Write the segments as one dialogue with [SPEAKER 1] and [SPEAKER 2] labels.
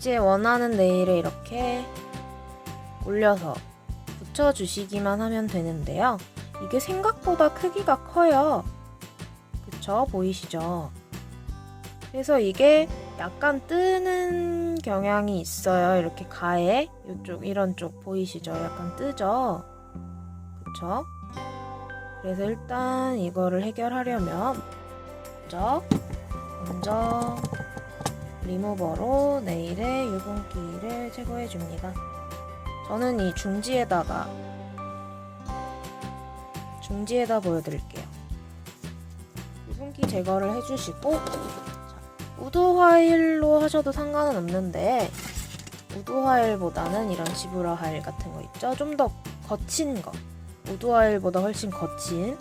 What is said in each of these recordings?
[SPEAKER 1] 이제 원하는 네일에 이렇게 올려서 붙여주시기만 하면 되는데요. 이게 생각보다 크기가 커요. 그쵸? 보이시죠? 그래서 이게 약간 뜨는 경향이 있어요. 이렇게 가에 이쪽 이런 쪽 보이시죠? 약간 뜨죠? 그쵸? 그래서 일단 이거를 해결하려면 먼저 리무버로 네일의 유분기를 제거해 줍니다. 저는 이 중지에다 보여드릴게요. 유분기 제거를 해주시고, 우드 화일로 하셔도 상관은 없는데 우드 화일보다는 이런 지브라 화일 같은 거 있죠? 좀 더 거친 거, 우드 화일보다 훨씬 거친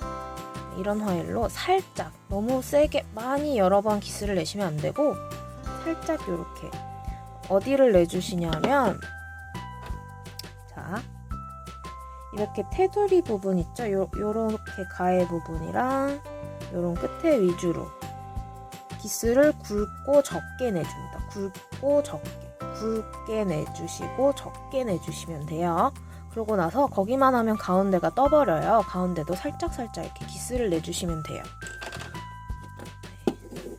[SPEAKER 1] 이런 화일로 살짝, 너무 세게 많이 여러 번 기스를 내시면 안 되고 살짝 요렇게 어디를 내주시냐면, 자 이렇게 테두리 부분 있죠? 요렇게 가해 부분이랑 요런 끝에 위주로 기스를 굵고 적게 내줍니다. 굵게 내주시고 적게 내주시면 돼요. 그러고 나서 거기만 하면 가운데가 떠버려요. 가운데도 살짝 이렇게 기스를 내주시면 돼요. 네.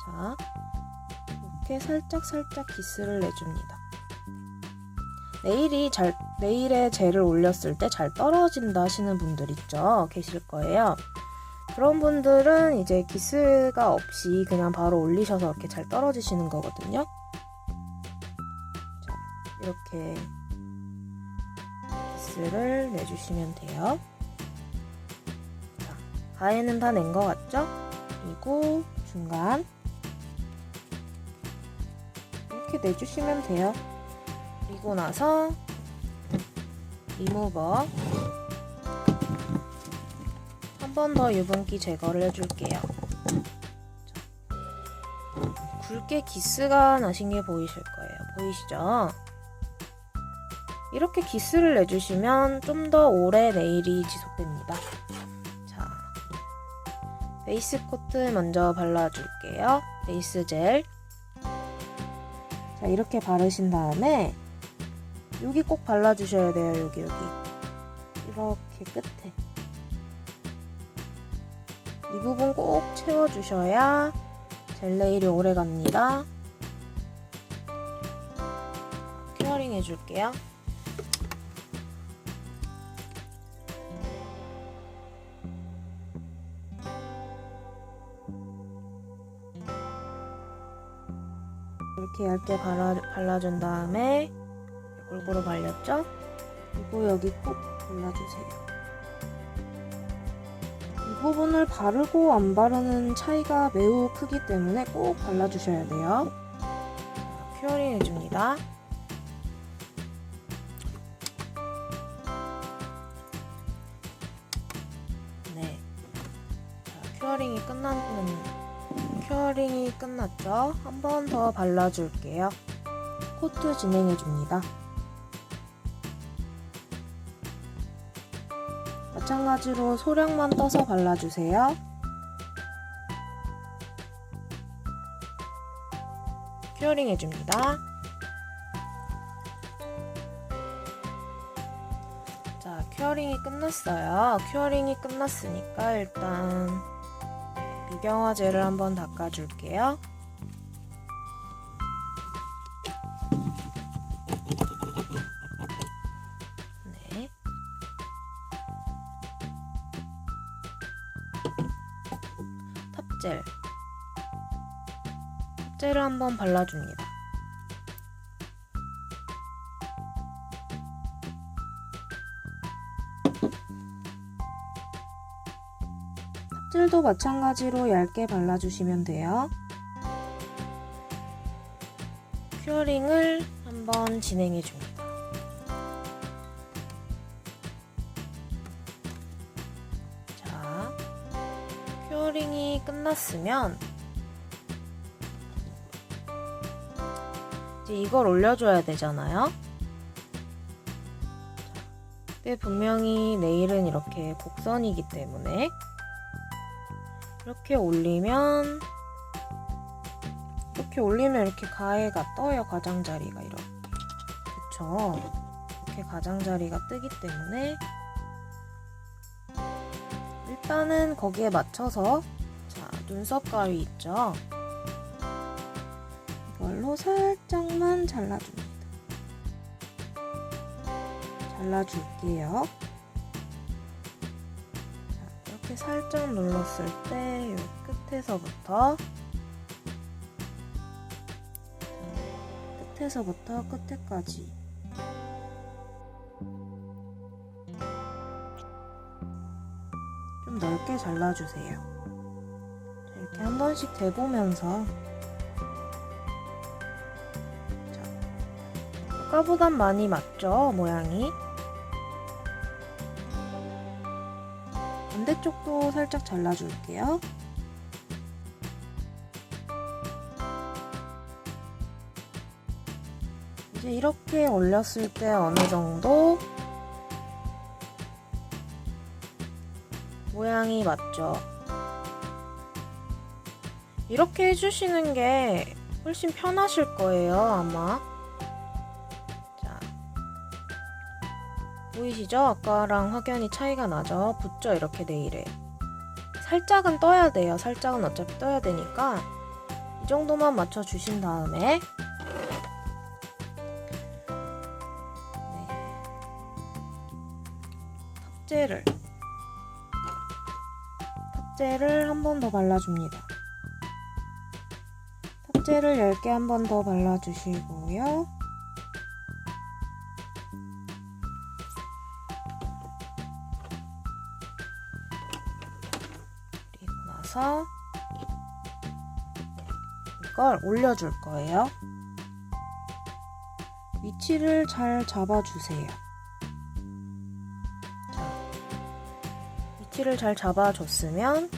[SPEAKER 1] 자, 이렇게 살짝 기스를 내줍니다. 네일에 젤을 올렸을 때 잘 떨어진다 하시는 분들 계실 거예요. 그런 분들은 이제 기스가 없이 그냥 바로 올리셔서 이렇게 잘 떨어지시는 거거든요. 자, 이렇게 기스를 내주시면 돼요. 자, 가해는 다 낸 것 같죠? 그리고 중간 이렇게 내주시면 돼요. 그리고 나서 리무버 한 번 더 유분기 제거를 해줄게요. 자, 굵게 기스가 나신 게 보이실 거예요. 보이시죠? 이렇게 기스를 내주시면 좀 더 오래 네일이 지속됩니다. 자, 베이스 코트 먼저 발라줄게요. 베이스 젤. 자, 이렇게 바르신 다음에 여기 꼭 발라주셔야 돼요. 여기 이렇게 끝에 이 부분 꼭 채워주셔야 젤 네일이 오래 갑니다. 큐어링 해줄게요. 이렇게 얇게 발라준 다음에 골고루 발렸죠? 그리고 여기 꼭 발라주세요. 이 부분을 바르고 안 바르는 차이가 매우 크기 때문에 꼭 발라주셔야 돼요. 자, 큐어링 해줍니다. 네. 자, 큐어링이 끝났죠? 한 번 더 발라줄게요. 코트 진행해줍니다. 마찬가지로 소량만 떠서 발라주세요. 큐어링 해줍니다. 자, 큐어링이 끝났어요. 큐어링이 끝났으니까 일단 미경화 젤을 한번 닦아줄게요. 네. 탑젤을 한번 발라줍니다. 탑젤도 마찬가지로 얇게 발라주시면 돼요. 큐어링을 한번 진행해줍니다. 자, 큐어링이 끝났으면 이제 이걸 올려줘야 되잖아요. 근데 분명히 네일은 이렇게 곡선이기 때문에 이렇게 올리면 이렇게 올리면 이렇게 가해가 떠요. 가장자리가 이렇게. 그쵸? 이렇게 가장자리가 뜨기 때문에 일단은 거기에 맞춰서 자, 눈썹 가위 있죠? 이걸로 살짝만 잘라줍니다. 잘라줄게요. 자, 이렇게 살짝 눌렀을 때 이 끝에서부터 끝에까지 좀 넓게 잘라주세요. 이렇게 한 번씩 대보면서 아까보단 많이 맞죠? 모양이. 반대쪽도 살짝 잘라줄게요. 이제 이렇게 올렸을 때 어느 정도 모양이 맞죠? 이렇게 해주시는 게 훨씬 편하실 거예요, 아마. 자, 보이시죠? 아까랑 확연히 차이가 나죠? 붙죠? 이렇게 네일에. 살짝은 떠야 돼요. 살짝은 어차피 떠야 되니까 이 정도만 맞춰주신 다음에 탑재를 한 번 더 발라줍니다. 탑재를 10개 한 번 더 발라주시고요. 그리고 나서 이걸 올려줄 거예요. 위치를 잘 잡아주세요. 위치를 잘 잡아줬으면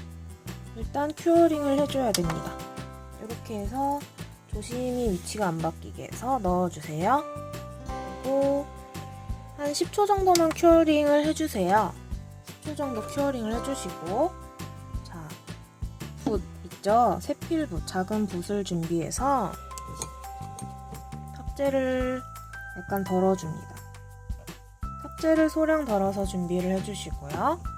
[SPEAKER 1] 일단 큐어링을 해줘야 됩니다. 이렇게 해서 조심히 위치가 안 바뀌게 해서 넣어주세요. 그리고 한 10초 정도만 큐어링을 해주세요. 10초 정도 큐어링을 해주시고 자, 붓 있죠? 세필붓, 작은 붓을 준비해서 탑재를 약간 덜어줍니다. 탑재를 소량 덜어서 준비를 해주시고요.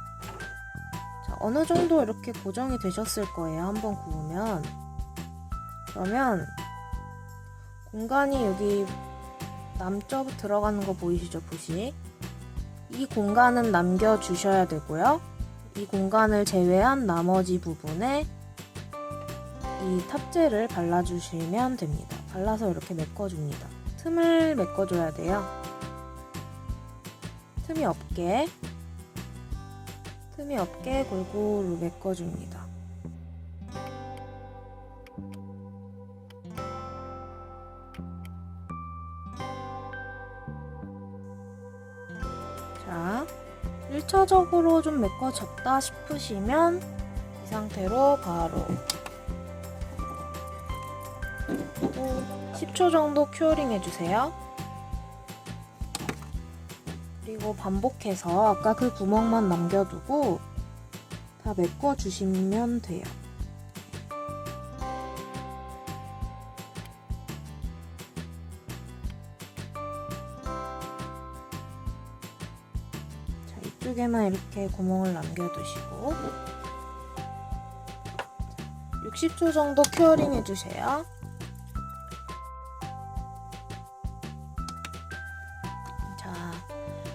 [SPEAKER 1] 어느 정도 이렇게 고정이 되셨을 거예요. 한번 구우면. 그러면 공간이 여기 남쪽 들어가는 거 보이시죠? 붓이. 이 공간은 남겨주셔야 되고요. 이 공간을 제외한 나머지 부분에 이 탑재를 발라주시면 됩니다. 발라서 이렇게 메꿔줍니다. 틈을 메꿔줘야 돼요. 틈이 없게 골고루 메꿔줍니다. 자, 1차적으로 좀 메꿔졌다 싶으시면 이 상태로 바로 10초 정도 큐어링 해주세요. 그리고 반복해서 아까 그 구멍만 남겨두고 다 메꿔주시면 돼요. 자, 이쪽에만 이렇게 구멍을 남겨두시고 60초 정도 큐어링 해주세요.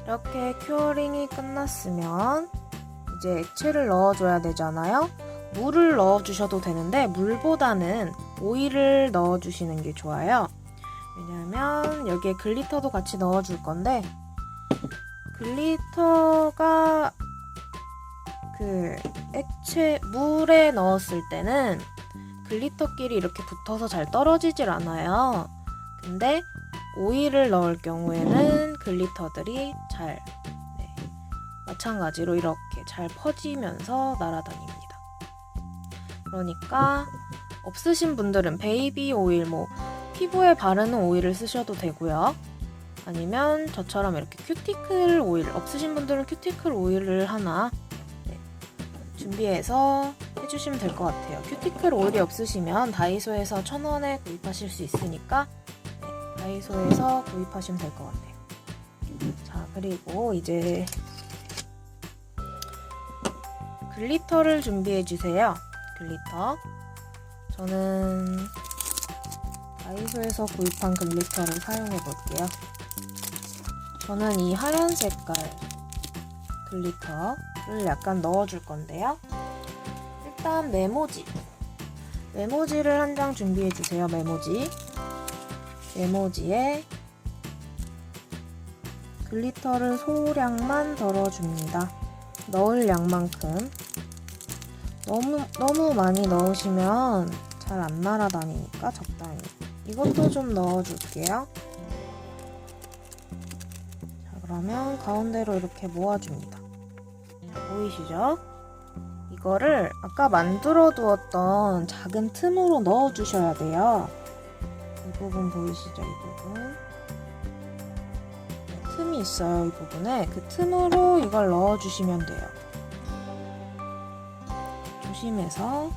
[SPEAKER 1] 이렇게 큐어링이 끝났으면 이제 액체를 넣어줘야 되잖아요. 물을 넣어주셔도 되는데 물보다는 오일을 넣어주시는 게 좋아요. 왜냐하면 여기에 글리터도 같이 넣어줄 건데 글리터가 그 액체 물에 넣었을 때는 글리터끼리 이렇게 붙어서 잘 떨어지질 않아요. 근데 오일을 넣을 경우에는 글리터들이 잘 마찬가지로 이렇게 잘 퍼지면서 날아다닙니다. 그러니까 없으신 분들은 베이비 오일, 피부에 바르는 오일을 쓰셔도 되고요. 아니면 저처럼 이렇게 큐티클 오일, 없으신 분들은 큐티클 오일을 하나 준비해서 해주시면 될 것 같아요. 큐티클 오일이 없으시면 다이소에서 1,000원에 구입하실 수 있으니까 다이소에서 구입하시면 될 것 같아요. 자, 그리고 이제 글리터를 준비해 주세요. 글리터. 저는 다이소에서 구입한 글리터를 사용해 볼게요. 저는 이 하얀 색깔 글리터를 약간 넣어줄 건데요. 일단 메모지를 한 장 준비해 주세요. 메모지에 글리터를 소량만 덜어줍니다. 넣을 양만큼. 너무 많이 넣으시면 잘 안 날아다니니까 적당히. 이것도 좀 넣어줄게요. 자, 그러면 가운데로 이렇게 모아줍니다. 자, 보이시죠? 이거를 아까 만들어 두었던 작은 틈으로 넣어주셔야 돼요. 이 부분 보이시죠? 이 부분. 네, 틈이 있어요. 이 부분에. 그 틈으로 이걸 넣어주시면 돼요. 조심해서.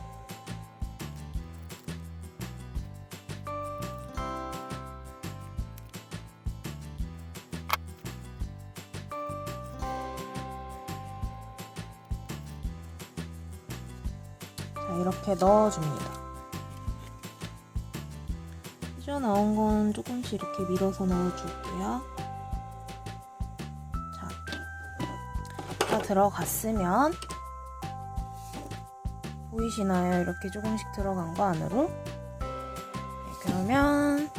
[SPEAKER 1] 자, 이렇게 넣어줍니다. 삐져나온 건 조금씩 이렇게 밀어서 넣어줄게요. 자, 다 들어갔으면 보이시나요? 이렇게 조금씩 들어간 거 안으로. 네, 그러면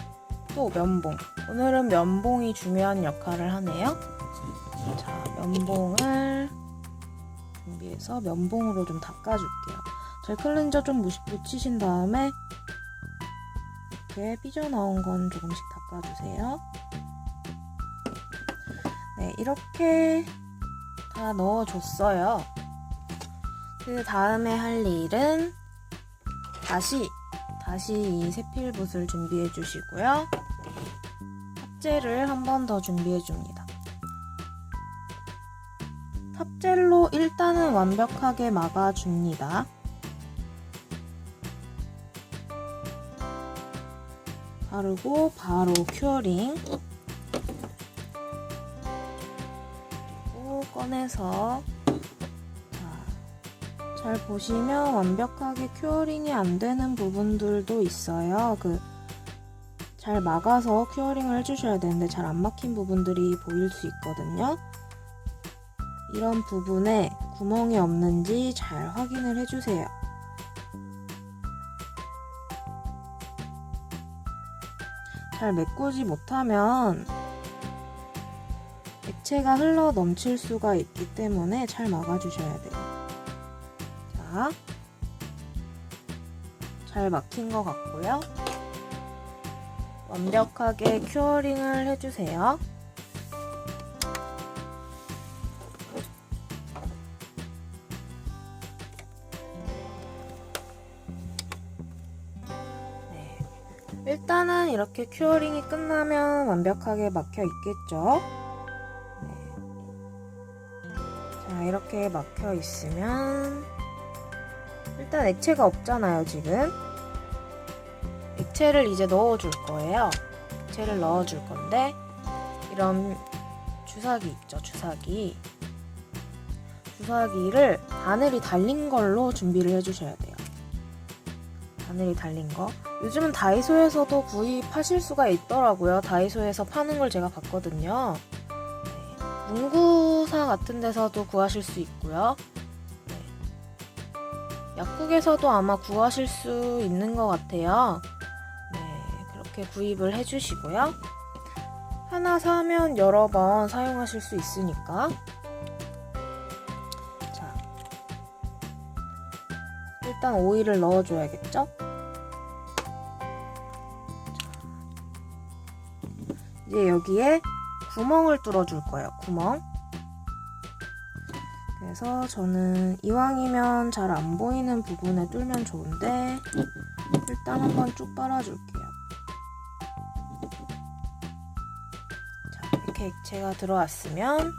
[SPEAKER 1] 또 면봉. 오늘은 면봉이 중요한 역할을 하네요. 자, 면봉을 준비해서 면봉으로 좀 닦아줄게요. 젤 클렌저 좀 묻히신 다음에 이렇게 삐져나온 건 조금씩 닦아주세요. 네, 이렇게 다 넣어줬어요. 그 다음에 할 일은 다시 이 세필붓을 준비해 주시고요. 탑젤을 한 번 더 준비해 줍니다. 탑젤로 일단은 완벽하게 막아줍니다. 바르고 바로 큐어링. 그리고 꺼내서 잘 보시면 완벽하게 큐어링이 안 되는 부분들도 있어요. 잘 막아서 큐어링을 해주셔야 되는데 잘 안 막힌 부분들이 보일 수 있거든요. 이런 부분에 구멍이 없는지 잘 확인을 해주세요. 잘 메꾸지 못하면 액체가 흘러 넘칠 수가 있기 때문에 잘 막아주셔야 돼요. 자, 잘 막힌 것 같고요. 완벽하게 큐어링을 해주세요. 일단은 이렇게 큐어링이 끝나면 완벽하게 막혀 있겠죠? 네. 자, 이렇게 막혀 있으면 일단 액체가 없잖아요, 지금. 액체를 이제 넣어줄 거예요. 액체를 넣어줄 건데 이런 주사기 있죠, 주사기. 주사기를 바늘이 달린 걸로 준비를 해주셔야 돼요. 바늘이 달린 거. 요즘은 다이소에서도 구입하실 수가 있더라고요. 다이소에서 파는 걸 제가 봤거든요. 네. 문구사 같은 데서도 구하실 수 있고요. 네. 약국에서도 아마 구하실 수 있는 것 같아요. 네, 그렇게 구입을 해주시고요. 하나 사면 여러 번 사용하실 수 있으니까. 자, 일단 오일을 넣어줘야겠죠? 이제 여기에 구멍을 뚫어줄 거예요. 구멍. 그래서 저는 이왕이면 잘 안 보이는 부분에 뚫면 좋은데 일단 한번 쭉 빨아줄게요. 자, 이렇게 액체가 들어왔으면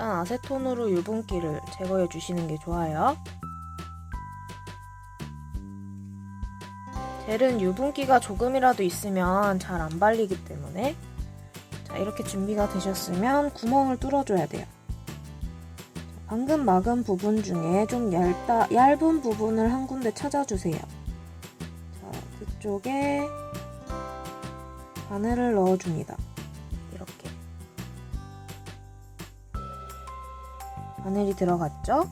[SPEAKER 1] 일단 아세톤으로 유분기를 제거해 주시는 게 좋아요. 젤은 유분기가 조금이라도 있으면 잘 안 발리기 때문에, 자, 이렇게 준비가 되셨으면 구멍을 뚫어줘야 돼요. 방금 막은 부분 중에 좀 얇은 부분을 한 군데 찾아주세요. 자, 그쪽에 바늘을 넣어줍니다. 이렇게 바늘이 들어갔죠?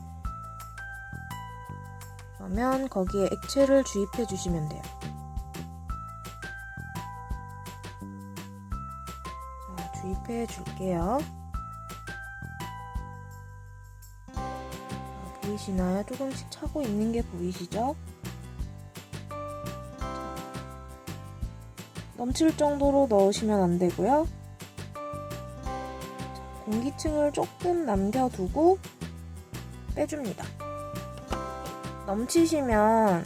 [SPEAKER 1] 그러면 거기에 액체를 주입해 주시면 돼요. 자, 주입해 줄게요. 보이시나요? 조금씩 차고 있는 게 보이시죠? 넘칠 정도로 넣으시면 안 되고요. 공기층을 조금 남겨두고 빼줍니다. 넘치시면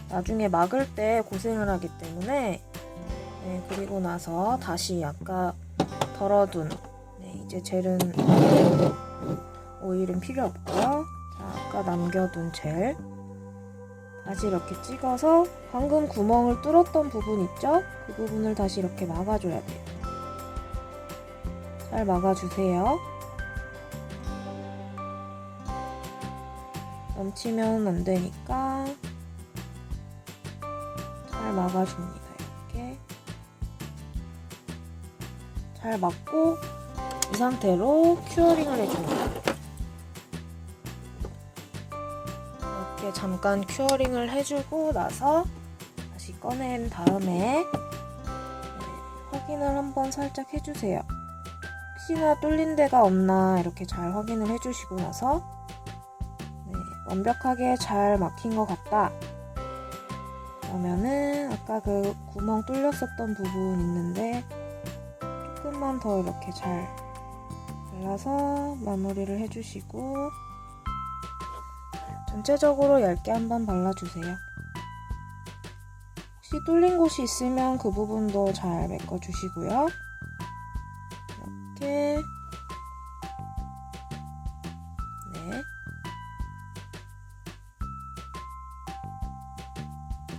[SPEAKER 1] 나중에 막을 때 고생을 하기 때문에, 네, 그리고 나서 다시 아까 덜어둔, 네, 이제 젤은 오일은 필요 없고요. 자, 아까 남겨둔 젤 다시 이렇게 찍어서 방금 구멍을 뚫었던 부분 있죠? 그 부분을 다시 이렇게 막아줘야 돼요. 잘 막아주세요. 넘치면 안 되니까 잘 막아줍니다. 이렇게 잘 막고 이 상태로 큐어링을 해줍니다. 이렇게 잠깐 큐어링을 해주고 나서 다시 꺼낸 다음에 확인을 한번 살짝 해주세요. 혹시나 뚫린 데가 없나 이렇게 잘 확인을 해주시고 나서, 네, 완벽하게 잘 막힌 것 같다. 그러면은 아까 그 구멍 뚫렸었던 부분 있는데 조금만 더 이렇게 잘 발라서 마무리를 해주시고, 전체적으로 얇게 한번 발라주세요. 혹시 뚫린 곳이 있으면 그 부분도 잘 메꿔주시고요. 이렇게, 네.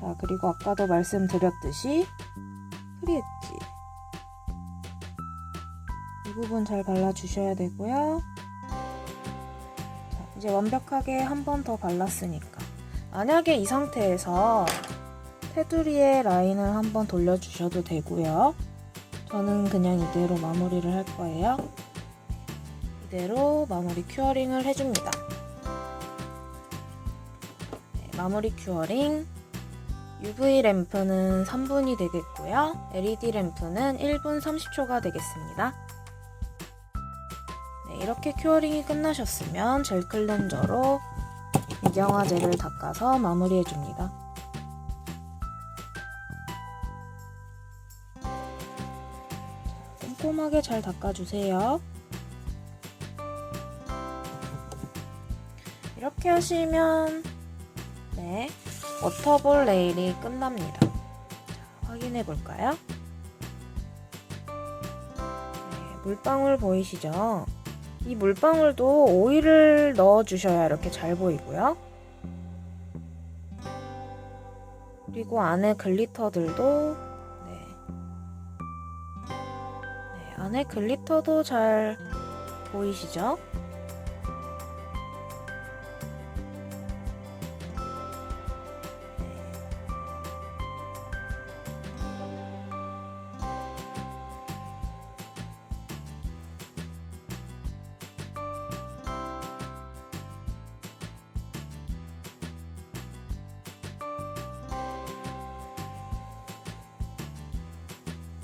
[SPEAKER 1] 자, 그리고 아까도 말씀드렸듯이 프리엣지 이 부분 잘 발라주셔야 되고요. 자, 이제 완벽하게 한 번 더 발랐으니까, 만약에 이 상태에서 테두리에 라인을 한번 돌려주셔도 되고요. 저는 그냥 이대로 마무리를 할 거예요. 이대로 마무리 큐어링을 해줍니다. 네, 마무리 큐어링. UV 램프는 3분이 되겠고요. LED 램프는 1분 30초가 되겠습니다. 네, 이렇게 큐어링이 끝나셨으면 젤 클렌저로 미경화 젤을 닦아서 마무리해줍니다. 꼼꼼하게 잘 닦아주세요. 이렇게 하시면, 네, 워터볼 네일이 끝납니다. 자, 확인해 볼까요? 네, 물방울 보이시죠? 이 물방울도 오일을 넣어주셔야 이렇게 잘 보이고요. 그리고 안에 글리터들도, 네, 안에 글리터도 잘 보이시죠?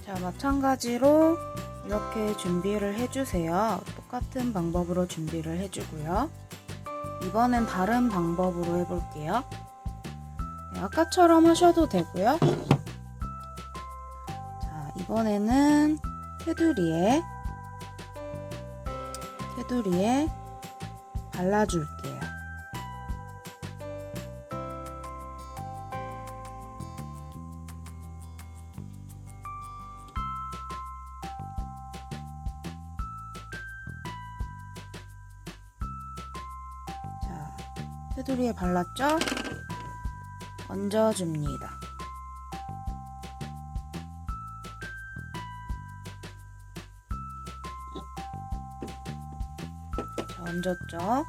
[SPEAKER 1] 자, 마찬가지로 이렇게 준비를 해주세요. 똑같은 방법으로 준비를 해주고요. 이번엔 다른 방법으로 해볼게요. 네, 아까처럼 하셔도 되고요. 자, 이번에는 테두리에 발라줄게요. 테두리에 발랐죠? 얹어줍니다. 자, 얹었죠?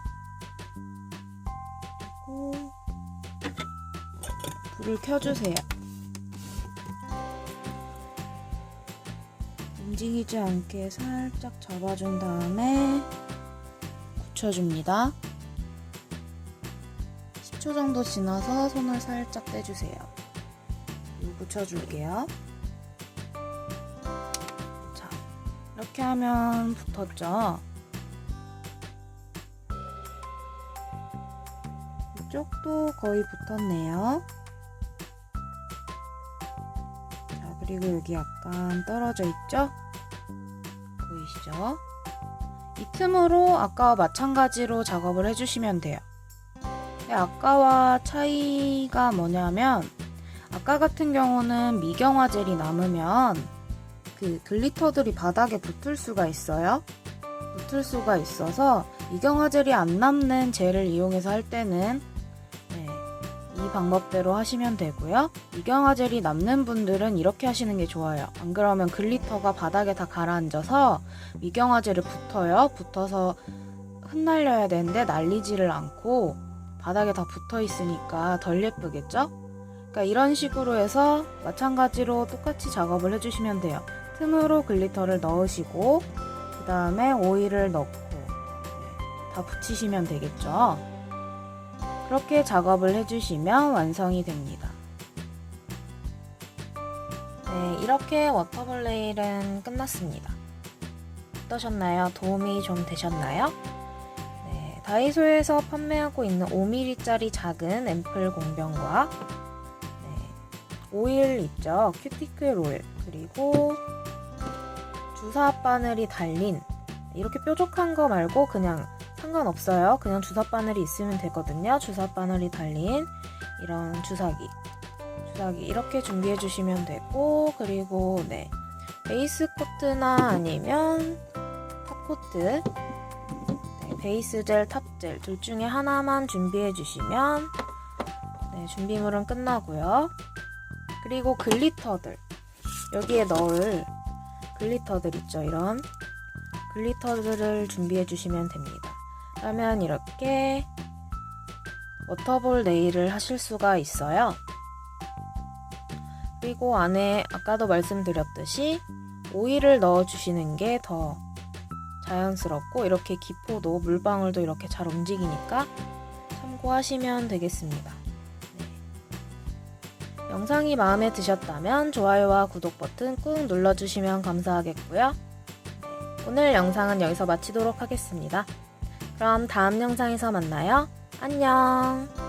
[SPEAKER 1] 그리고 불을 켜주세요. 움직이지 않게 살짝 잡아준 다음에 굳혀줍니다. 10초 정도 지나서 손을 살짝 떼주세요. 그리고 굳혀줄게요. 자, 이렇게 하면 붙었죠? 이쪽도 거의 붙었네요. 자, 그리고 여기 약간 떨어져 있죠? 보이시죠? 이 틈으로 아까와 마찬가지로 작업을 해주시면 돼요. 근데 아까와 차이가 뭐냐면 아까 같은 경우는 미경화 젤이 남으면 그 글리터들이 바닥에 붙을 수가 있어요. 붙을 수가 있어서 미경화 젤이 안 남는 젤을 이용해서 할 때는 이 방법대로 하시면 되고요. 미경화 젤이 남는 분들은 이렇게 하시는 게 좋아요. 안 그러면 글리터가 바닥에 다 가라앉아서 미경화 젤을 붙어서 흩날려야 되는데 날리지를 않고 바닥에 다 붙어 있으니까 덜 예쁘겠죠? 그러니까 이런 식으로 해서 마찬가지로 똑같이 작업을 해주시면 돼요. 틈으로 글리터를 넣으시고 그 다음에 오일을 넣고 다 붙이시면 되겠죠? 그렇게 작업을 해주시면 완성이 됩니다. 네, 이렇게 워터볼 네일은 끝났습니다. 어떠셨나요? 도움이 좀 되셨나요? 네, 다이소에서 판매하고 있는 5mm짜리 작은 앰플 공병과 오일 있죠? 큐티클 오일, 그리고 주사 바늘이 달린, 이렇게 뾰족한 거 말고 그냥 상관없어요. 그냥 주사 바늘이 있으면 되거든요. 주사 바늘이 달린 이런 주사기 이렇게 준비해 주시면 되고, 그리고 베이스 코트나 아니면 탑 코트, 베이스 젤, 탑 젤 둘 중에 하나만 준비해 주시면 준비물은 끝나고요. 그리고 글리터들, 여기에 넣을 글리터들 있죠. 이런 글리터들을 준비해 주시면 됩니다. 그러면 이렇게 워터볼 네일을 하실 수가 있어요. 그리고 안에 아까도 말씀드렸듯이 오일을 넣어 주시는 게 더 자연스럽고, 이렇게 기포도 물방울도 이렇게 잘 움직이니까 참고하시면 되겠습니다. 영상이 마음에 드셨다면 좋아요와 구독 버튼 꾹 눌러주시면 감사하겠고요. 오늘 영상은 여기서 마치도록 하겠습니다. 그럼 다음 영상에서 만나요. 안녕!